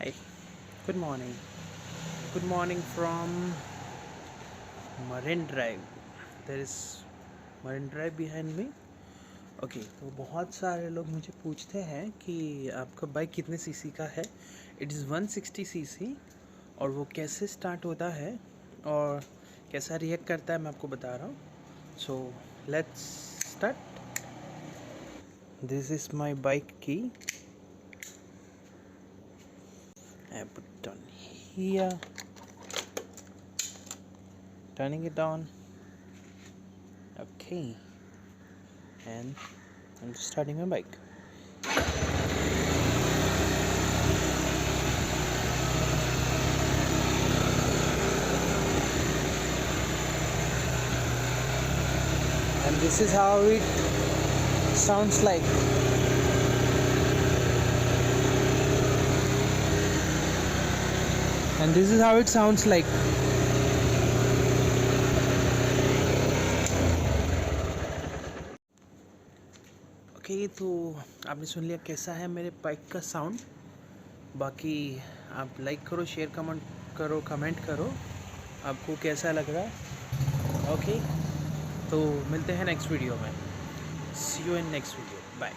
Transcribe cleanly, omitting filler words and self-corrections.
Hi, good morning. Good morning from Marine Drive. There is Marine Drive behind me. Okay तो बहुत सारे लोग मुझे पूछते हैं कि आपका बाइक कितने सीसी का है। इट इज़ 160 सीसी और वो कैसे स्टार्ट होता है और कैसा रिएक्ट करता है मैं आपको बता रहा हूँ। So let's start. This is my bike की। I put on here, turning it on. Okay, and I'm just starting my bike. And this is how it sounds like. And this is how it sounds like. Okay तो आपने सुन लिया कैसा है मेरे bike का sound. बाकी आप like करो, शेयर कमेंट करो आपको कैसा लग रहा है। ओके तो मिलते हैं नेक्स्ट वीडियो में। See you in next video. Bye.